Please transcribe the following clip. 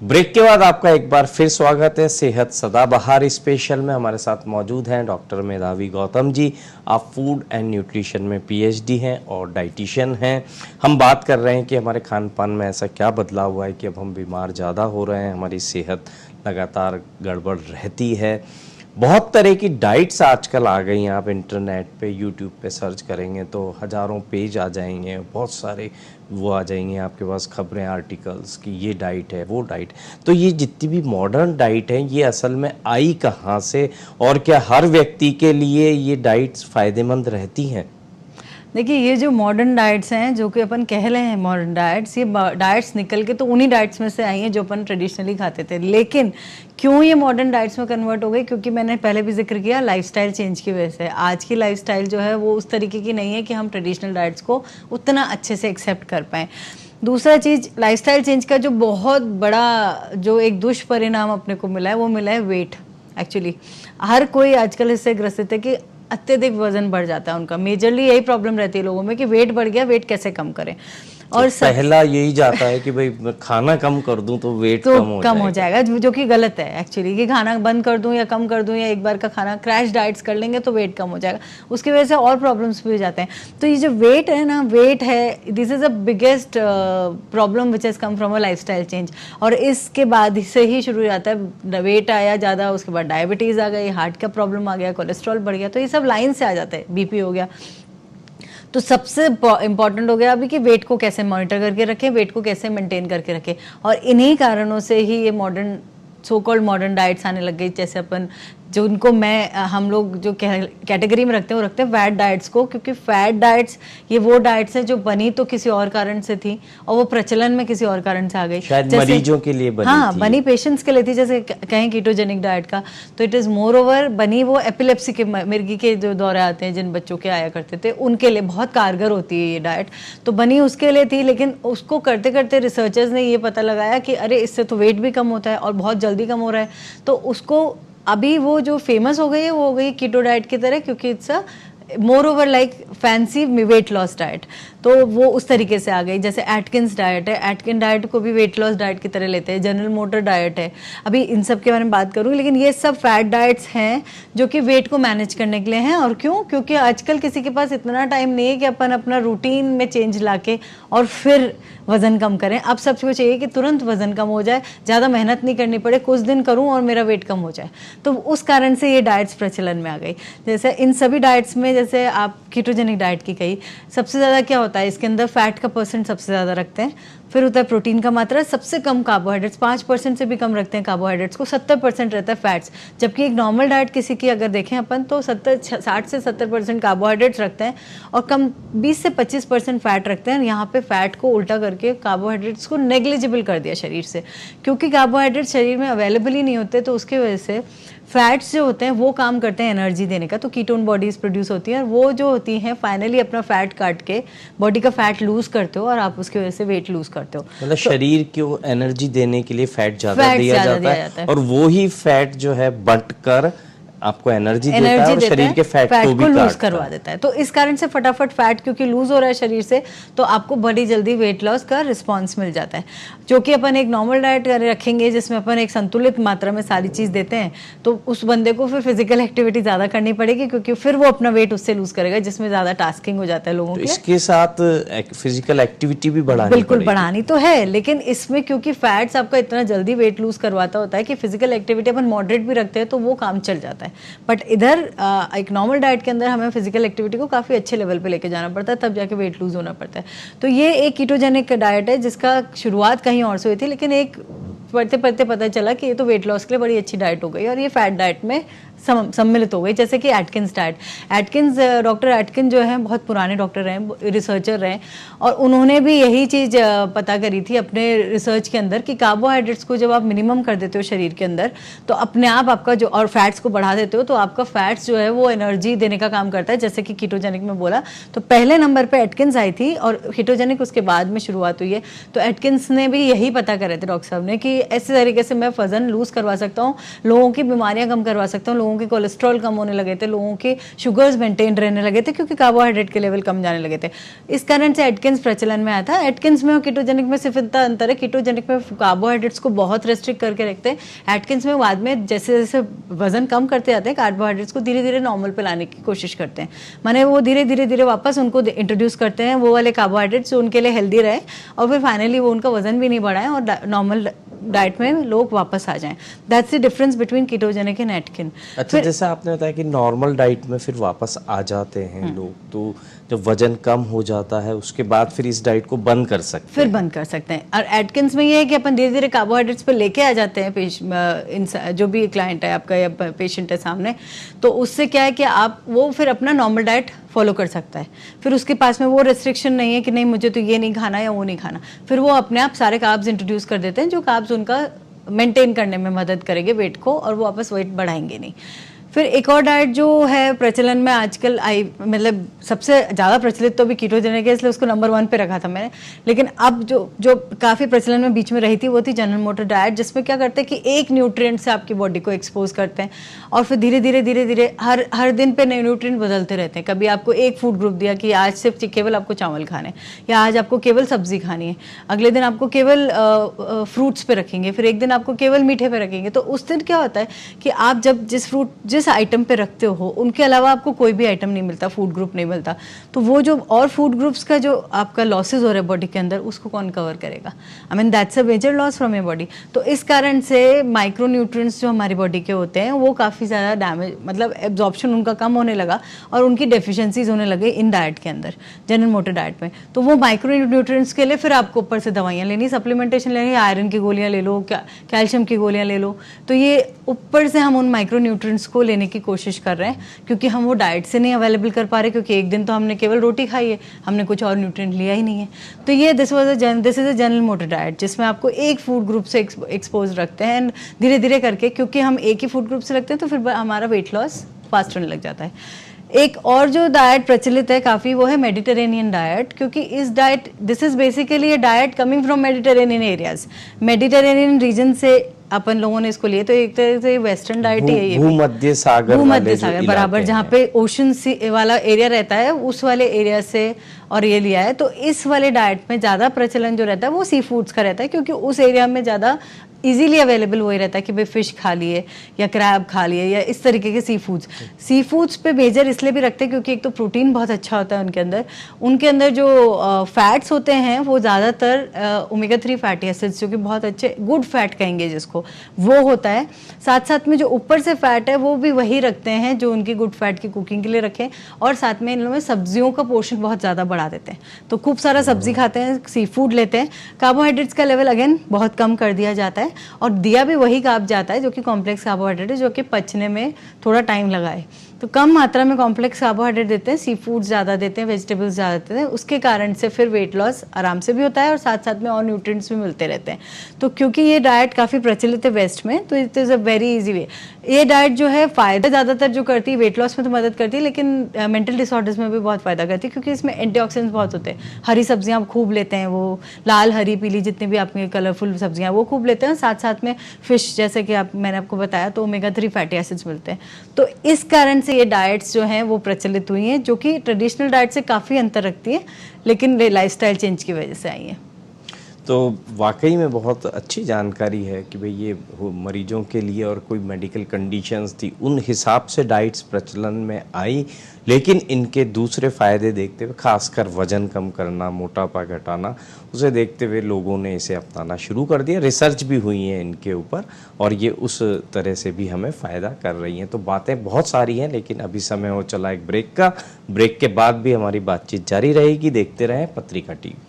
Break के बाद आपका एक बार फिर स्वागत है सेहत सदाबहार स्पेशल में। हमारे साथ मौजूद हैं डॉक्टर मेधावी गौतम जी। आप फूड एंड न्यूट्रिशन में पीएचडी हैं और डाइटिशियन हैं। हम बात कर रहे हैं कि हमारे खान पान में ऐसा क्या बदलाव हुआ है कि अब हम बीमार ज़्यादा हो रहे हैं, हमारी सेहत लगातार गड़बड़ रहती है। बहुत तरह की डाइट्स आजकल आ गई हैं। आप इंटरनेट पे यूट्यूब पे सर्च करेंगे तो हज़ारों पेज आ जाएंगे, बहुत सारे वो आ जाएंगे आपके पास खबरें, आर्टिकल्स कि ये डाइट है वो डाइट। तो ये जितनी भी मॉडर्न डाइट है ये असल में आई कहाँ से, और क्या हर व्यक्ति के लिए ये डाइट्स फ़ायदेमंद रहती हैं? देखिए, ये जो मॉडर्न डाइट्स हैं जो कि अपन कह रहे हैं मॉडर्न डाइट्स, ये डाइट्स निकल के तो उन्हीं डाइट्स में से आई हैं जो अपन ट्रेडिशनली खाते थे। लेकिन क्यों ये मॉडर्न डाइट्स में कन्वर्ट हो गई? क्योंकि मैंने पहले भी जिक्र किया, लाइफस्टाइल चेंज की वजह से। आज की लाइफस्टाइल जो है वो उस तरीके की नहीं है कि हम ट्रेडिशनल डाइट्स को उतना अच्छे से एक्सेप्ट कर पाएँ। दूसरा चीज़, लाइफस्टाइल चेंज का जो बहुत बड़ा जो एक दुष्परिणाम अपने को मिला है वो मिला है वेट। एक्चुअली हर कोई आजकल इससे ग्रसित है कि अत्यधिक वजन बढ़ जाता है उनका। मेजरली यही प्रॉब्लम रहती है लोगों में कि वेट बढ़ गया, वेट कैसे कम करें। और तो पहला यही जाता है कि भाई खाना कम कर दूं तो वेट तो कम हो जाएगा, जो कि गलत है एक्चुअली। कि खाना बंद कर दूं या कम कर दूं या एक बार का खाना क्रैश डाइट्स कर लेंगे तो वेट कम हो जाएगा, उसकी वजह से और प्रॉब्लम्स भी हो जाते हैं। तो ये जो वेट है ना, वेट है, this is a biggest problem which has come from a lifestyle change. और इसके बाद से ही शुरू हो जाता है, वेट आया ज़्यादा, उसके बाद डायबिटीज़ आ गई, हार्ट का प्रॉब्लम आ गया, कोलेस्ट्रॉल बढ़ गया, तो ये सब लाइन से आ जाता है, बीपी हो गया। तो सबसे इम्पॉर्टेंट हो गया अभी कि वेट को कैसे मॉनिटर करके रखें, वेट को कैसे मेंटेन करके रखें। और इन्हीं कारणों से ही ये modern so called modern diets आने लग गई। जैसे अपन जो उनको हम लोग जो कैटेगरी में रखते हैं वो रखते हैं फैट डाइट्स को, क्योंकि फैट डाइट्स ये वो डाइट्स हैं जो बनी तो किसी और कारण से थी और वो प्रचलन में किसी और कारण से आ गई। शायद मरीजों के लिए बनी हाँ, थी। बनी पेशेंट्स के लिए थी। जैसे कहें कीटोजेनिक डाइट का, तो इट इज़ मोर ओवर बनी वो एपिलेप्सी के, मिर्गी के जो दौरे आते हैं जिन बच्चों के आया करते थे उनके लिए बहुत कारगर होती है ये डाइट, तो बनी उसके लिए थी। लेकिन उसको करते करते रिसर्चर्स ने ये पता लगाया कि अरे इससे तो वेट भी कम होता है और बहुत जल्दी कम हो रहा है। तो उसको अभी वो जो फेमस हो गई है वो हो गई कीटो डाइट की तरह, क्योंकि it's a more over like fancy weight loss diet. तो वो उस तरीके से आ गई। जैसे एटकिंस डाइट है, एटकिन डाइट को भी वेट लॉस डाइट की तरह लेते हैं। जनरल मोटर डाइट है, अभी इन सब के बारे में बात करूँगी। लेकिन ये सब फैट डाइट्स हैं जो कि वेट को मैनेज करने के लिए हैं। और क्यों? क्योंकि आजकल किसी के पास इतना टाइम नहीं है कि अपन अपना रूटीन में चेंज लाके और फिर वज़न कम करें। अब सबको चाहिए कि तुरंत वज़न कम हो जाए, ज़्यादा मेहनत नहीं करनी पड़े, कुछ दिन करूं और मेरा वेट कम हो जाए। तो उस कारण से ये डाइट्स प्रचलन में आ गई। जैसे इन सभी डाइट्स में, जैसे आप कीटोजेनिक डाइट की कही, सबसे ज़्यादा क्या होता है इसके अंदर, फैट का परसेंट सबसे ज़्यादा रखते हैं, फिर होता है प्रोटीन का मात्रा, सबसे कम कार्बोहाइड्रेट्स, 5% से भी कम रखते हैं कार्बोहाइड्रेट्स को, 70% रहता है फैट्स। जबकि एक नॉर्मल डाइट किसी की अगर देखें अपन तो 60 से 70% कार्बोहाइड्रेट्स रखते हैं और कम 20 से 25% फैट रखते हैं। यहाँ पे फैट को उल्टा करके कार्बोहाइड्रेट्स को नेग्लिजिबल कर दिया शरीर से, क्योंकि कार्बोहाइड्रेट्स शरीर में अवेलेबल ही नहीं होते। तो उसकी वजह से फैट्स जो होते हैं वो काम करते हैं एनर्जी देने का, तो कीटोन बॉडीज प्रोड्यूस होती हैं और वो जो होती हैं फाइनली अपना फैट काट के बॉडी का फैट लूज करते हो और आप उसकी वजह से वेट लूज करते हो। मतलब शरीर को एनर्जी देने के लिए फैट ज्यादा दिया जाता है और वो ही फैट जो है बंटकर आपको एनर्जी देता है और शरीर के फैट को भी लूज करवा देता है। तो इस कारण से फटाफट फैट क्योंकि लूज हो रहा है शरीर से, तो आपको बड़ी जल्दी वेट लॉस का रिस्पांस मिल जाता है। जो कि अपन एक नॉर्मल डाइट रखेंगे जिसमें अपन एक संतुलित मात्रा में सारी चीज़ देते हैं, तो उस बंदे को फिर फिजिकल एक्टिविटी ज़्यादा करनी पड़ेगी, क्योंकि फिर वो अपना वेट उससे लूज करेगा, जिसमें ज़्यादा टास्किंग हो जाता है लोगों के। इसके साथ फिजिकल एक्टिविटी भी बढ़ानी, बिल्कुल बढ़ानी तो है, लेकिन इसमें क्योंकि फैट्स आपका इतना जल्दी वेट लूज करवाता होता है कि फिजिकल एक्टिविटी अपन मॉडरेट भी रखते हैं तो वो काम चल जाता है। बट इधर एक नॉर्मल डाइट के अंदर हमें फिजिकल एक्टिविटी को काफ़ी अच्छे लेवल पे लेके जाना पड़ता है, तब जाके वेट लूज होना पड़ता है। तो ये एक कीटोजेनिक डाइट है जिसका शुरुआत कहीं और से हुई थी, लेकिन एक पढ़ते पढ़ते पता चला कि ये तो वेट लॉस के लिए बड़ी अच्छी डाइट हो गई और ये फैट डाइट में सम्मिलित हो गई। जैसे कि एटकिंस डाइट, डॉक्टर एटकिन जो है बहुत पुराने डॉक्टर हैं, रिसर्चर रहे, और उन्होंने भी यही चीज़ पता करी थी अपने रिसर्च के अंदर कि कार्बोहाइड्रेट्स को जब आप मिनिमम कर देते हो शरीर के अंदर तो अपने आप आपका जो, और फैट्स को बढ़ा देते हो तो आपका फैट्स जो है वो एनर्जी देने का काम करता है, जैसे कि कीटोजेनिक में बोला। तो पहले नंबर पर एटकिंस आई थी और कीटोजेनिक उसके बाद में शुरुआत हुई है। तो एटकिंस ने भी यही पता करे थे डॉक्टर साहब ने कि ऐसे तरीके से मैं वजन लूज करवा सकता हूँ, लोगों की बीमारियाँ कम करवा सकता हूँ, लोगों के कोलेस्ट्रॉल कम होने लगे थे, लोगों के शुगर्स मेंटेन रहने लगे थे क्योंकि कार्बोहाइड्रेट के लेवल कम जाने लगे थे। इस कारण से एटकिंस प्रचलन में आया था। एटकिंस में और कीटोजेनिक में सिर्फ इतना अंतर है, कीटोजेनिक में कार्बोहाइड्रेट्स को बहुत रेस्ट्रिक्ट करके रखते हैं, एटकिंस में बाद में जैसे जैसे वजन कम करते जाते हैं कार्बोहाइड्रेट्स को धीरे धीरे नॉर्मल पे लाने की कोशिश करते हैं, माने वो धीरे धीरे वापस उनको इंट्रोड्यूस करते हैं वो वाले कार्बोहाइड्रेट्स जो उनके लिए हेल्दी रहे और फिर फाइनली वो उनका वजन भी नहीं बढ़ाए और नॉर्मल डाइट में लोग वापस आ जाएं। That's the difference between ketogenic and Atkin. अच्छा, जैसे आपने बताया कि नॉर्मल डाइट में फिर वापस आ जाते हैं लोग, तो जब वजन कम हो जाता है उसके बाद फिर इस डाइट को बंद कर सकते हैं, फिर बंद कर सकते हैं। और एटकिंस में ये है कि अपन धीरे धीरे कार्बोहाइड्रेट्स पे लेके आ जाते हैं जो भी क्लाइंट है आपका या पेशेंट है सामने, तो उससे क्या है कि आप वो फिर अपना नॉर्मल डाइट फॉलो कर सकता है। फिर उसके पास में वो रेस्ट्रिक्शन नहीं है कि नहीं मुझे तो ये नहीं खाना या वो नहीं खाना, फिर वो अपने आप सारे कार्ब्स इंट्रोड्यूस कर देते हैं जो कार्ब्स उनका मेंटेन करने में मदद करेंगे वेट को और वो वापस वेट बढ़ाएंगे नहीं। फिर एक और डाइट जो है प्रचलन में आजकल आई, मतलब सबसे ज़्यादा प्रचलित तो भी कीटोजेनिक है इसलिए उसको नंबर 1 पे रखा था मैंने, लेकिन अब जो काफ़ी प्रचलन में बीच में रही थी वो थी जनरल मोटर डाइट, जिसमें क्या करते हैं कि एक न्यूट्रिएंट से आपकी बॉडी को एक्सपोज करते हैं और फिर धीरे धीरे हर दिन पे नए न्यूट्रिएंट बदलते रहते हैं। कभी आपको एक फूड ग्रुप दिया कि आज सिर्फ केवल आपको चावल खाने या आज आपको केवल सब्जी खानी है, अगले दिन आपको केवल फ्रूट्स पे रखेंगे, फिर एक दिन आपको केवल मीठे पे रखेंगे। तो उस दिन क्या होता है कि आप जब जिस आइटम पे रखते हो उनके अलावा आपको कोई भी आइटम नहीं मिलता, फूड ग्रुप नहीं मिलता, तो वो जो और फूड ग्रुप्स का जो आपका लॉसेज हो रहा है बॉडी के अंदर उसको कौन कवर करेगा? I mean that's a major loss from your body. तो इस कारण से माइक्रो न्यूट्रिएंट्स जो हमारी बॉडी के होते हैं वो काफ़ी ज़्यादा डैमेज, मतलब एब्जॉर्प्शन उनका कम होने लगा और उनकी डेफिशिएंसीज होने लगे इन डाइट के अंदर, जनरल मोटर डाइट में। तो वो माइक्रो न्यूट्रिएंट्स के लिए फिर आपको ऊपर से दवाइयाँ लेनी, सप्लीमेंटेशन लेनी, आयरन की गोलियाँ ले लो, कैल्शियम की गोलियाँ ले लो। तो ये ऊपर से हम उन माइक्रो न्यूट्रिएंट्स को लेने की कोशिश कर रहे हैं क्योंकि हम वो डाइट से नहीं अवेलेबल कर पा रहे, क्योंकि एक दिन तो हमने केवल रोटी खाई है, हमने कुछ और न्यूट्रिएंट लिया ही नहीं है। तो ये this is a general motor diet जिसमें आपको एक फूड ग्रुप से एक्सपोज रखते हैं एंड धीरे धीरे करके, क्योंकि हम एक ही फूड ग्रुप से रखते हैं तो फिर हमारा वेट लॉस फास्ट होने लग जाता है। एक और जो डाइट प्रचलित है काफ़ी वो है मेडिटेरेनियन डाइट, क्योंकि इस diet this is basically a diet coming from Mediterranean areas, Mediterranean reason से अपन लोगों ने इसको लिए। तो एक तरह से वेस्टर्न डाइट ही है ये, भूमध्य सागर बराबर जहाँ पे ओशन वाला एरिया रहता है उस वाले एरिया से और ये लिया है। तो इस वाले डाइट में ज़्यादा प्रचलन जो रहता है वो सी फूड्स का रहता है, क्योंकि उस एरिया में ज़्यादा इजीली अवेलेबल वही रहता है कि भाई फिश खा लिए या क्रैब खा लिए या इस तरीके के सी फूड्स पे मेजर इसलिए भी रखते हैं क्योंकि एक तो प्रोटीन बहुत अच्छा होता है उनके अंदर जो फैट्स होते हैं वो ज़्यादातर ओमेगा 3 फैटी एसिड्स जो कि बहुत अच्छे गुड फैट कहेंगे जिसको, वो होता है। साथ साथ में जो ऊपर से फैट है वो भी वही रखते हैं जो उनकी गुड फैट की कुकिंग के लिए रखें, और साथ में इन लोगों में सब्जियों का पोर्शन बहुत ज़्यादा बढ़ा देते हैं। तो खूब सारा सब्जी खाते हैं, सी फूड लेते हैं, कार्बोहाइड्रेट्स का लेवल अगेन बहुत कम कर दिया जाता है और दिया भी वही कार्ब जाता है जो कि कॉम्प्लेक्स कार्बोहाइड्रेट है, जो कि पचने में थोड़ा टाइम लगाए। तो कम मात्रा में कॉम्प्लेक्स कार्बोहाइड्रेट देते हैं, सी फूड ज़्यादा देते हैं, वेजिटेबल्स ज़्यादा देते हैं, उसके कारण से फिर वेट लॉस आराम से भी होता है और साथ साथ में और न्यूट्रिएंट्स भी मिलते रहते हैं। तो क्योंकि ये डाइट काफ़ी प्रचलित है वेस्ट में, तो it is a very easy way. ये डाइट जो है फ़ायदा ज़्यादातर जो करती है वेट लॉस में तो मदद करती है, लेकिन मेंटल डिसऑर्डर्स में भी बहुत फ़ायदा करती है क्योंकि इसमें एंटीऑक्सीडेंट्स बहुत होते हैं। हरी सब्जियाँ आप खूब लेते हैं, वो लाल हरी पीली जितनी भी आपकी कलरफुल सब्जियाँ वो खूब लेते हैं, साथ साथ में फिश जैसे कि मैंने आपको बताया तो ओमेगा 3 फैटी एसिड्स मिलते हैं। तो इस कारण से ये डाइट्स जो हैं वो प्रचलित हुई हैं, जो कि ट्रेडिशनल डाइट से काफ़ी अंतर रखती है, लेकिन लाइफस्टाइल चेंज की वजह से आई है। तो वाकई में बहुत अच्छी जानकारी है कि भाई ये मरीजों के लिए और कोई मेडिकल कंडीशंस थी उन हिसाब से डाइट्स प्रचलन में आई, लेकिन इनके दूसरे फ़ायदे देखते हुए, खासकर वज़न कम करना, मोटापा घटाना, उसे देखते हुए लोगों ने इसे अपनाना शुरू कर दिया। रिसर्च भी हुई है इनके ऊपर और ये उस तरह से भी हमें फ़ायदा कर रही हैं। तो बातें बहुत सारी हैं, लेकिन अभी समय हो चला एक ब्रेक का। ब्रेक के बाद भी हमारी बातचीत जारी रहेगी। देखते रहें पत्रिका टीवी।